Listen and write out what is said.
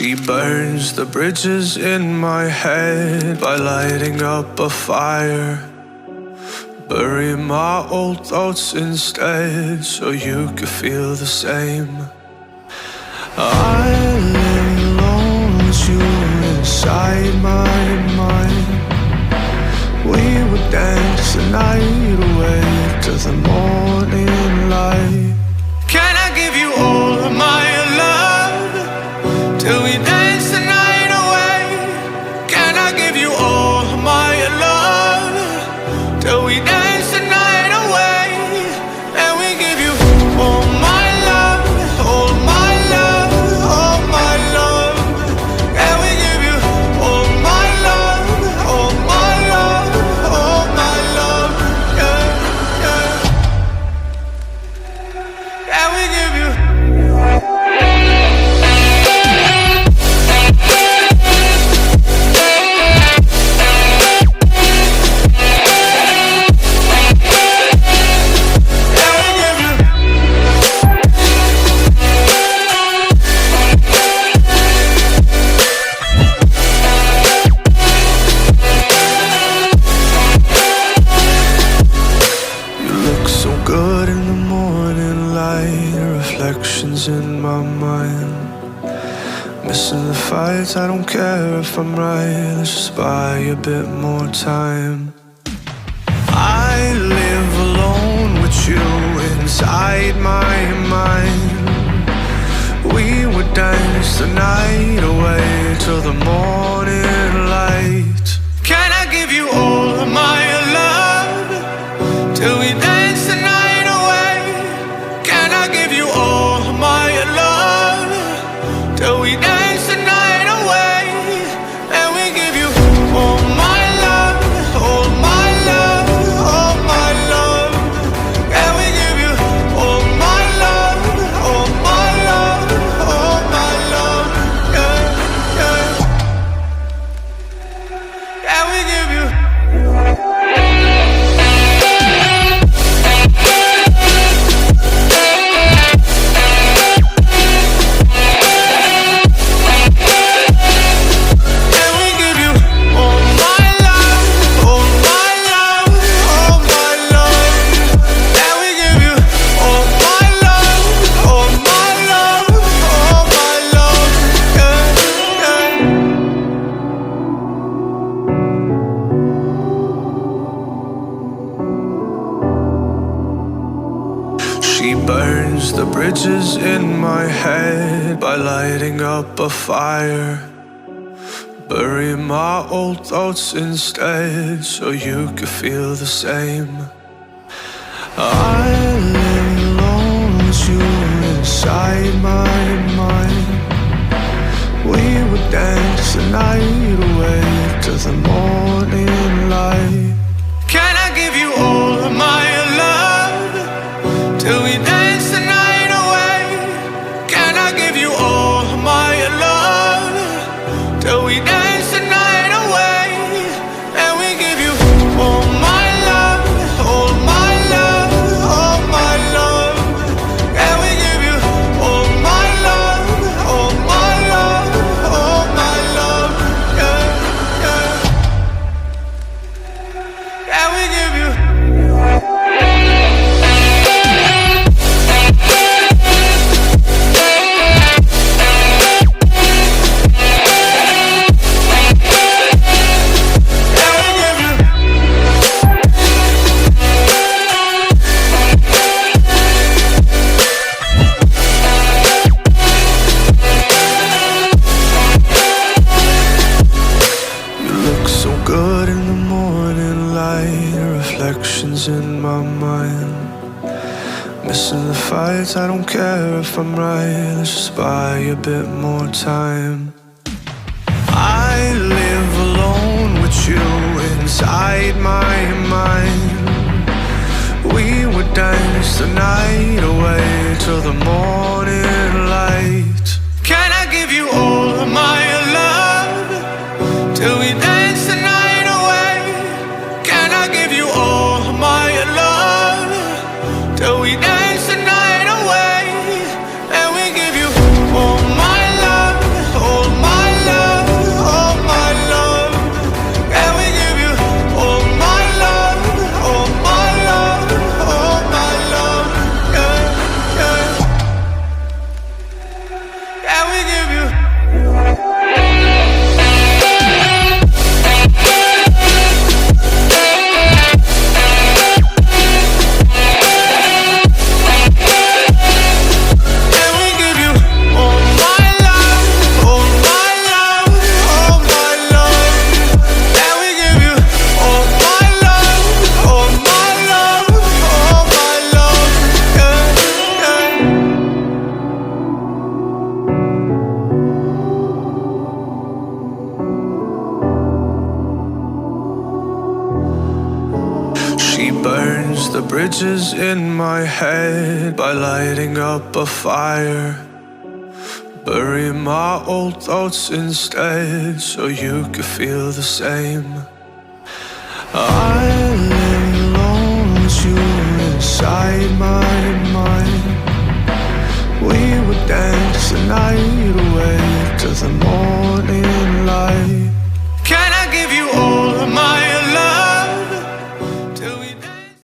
She burns the bridges in my head by lighting up a fire. Bury my old thoughts instead so you could feel the same. I live alone with you inside my mind. We would dance the night away to the morning light. Can I give you all of my love till we dance the night away? Can I give you all of my love till we dance the night away? And we give you all my love, all my love, all my love. And we give you all my love, all my love, all my love. Yeah, yeah. And we give you in my mind. Missing the fights, I don't care if I'm right. Let's just buy a bit more time. I live alone with you inside my mind. We would dance the night away till the morning light. Can I give you all of my love till we dance the night away? Can I give you all of my love till we dance the night away? And we give you all my love, all my love, all my love. And we give you all my love, all my love, all my love. Yeah, yeah. And we give you She burns the bridges in my head by lighting up a fire. Bury my old thoughts instead so you could feel the same. I live alone with you inside my mind. We would dance the night away to the morning light. Can I give you all of my love till we dance the night away? Can I give you all of my love till we dance the night away? And we give you all my love, all my love, all my love. And we give you all my love, all my love, all my love. Yeah, yeah. And we give you in my mind. Missing the fights, I don't care if I'm right. Let's just buy a bit more time. I live alone with you inside my mind. We would dance the night away till the morning light. Can I give you all of my love till we dance the night away? Can I give you all of my love till we dance the night away? And we give you all my love, all She burns the bridges in my head by lighting up a fire. Bury my old thoughts instead so you could feel the same. I lay alone with you inside my mind. We would dance the night away to the morning.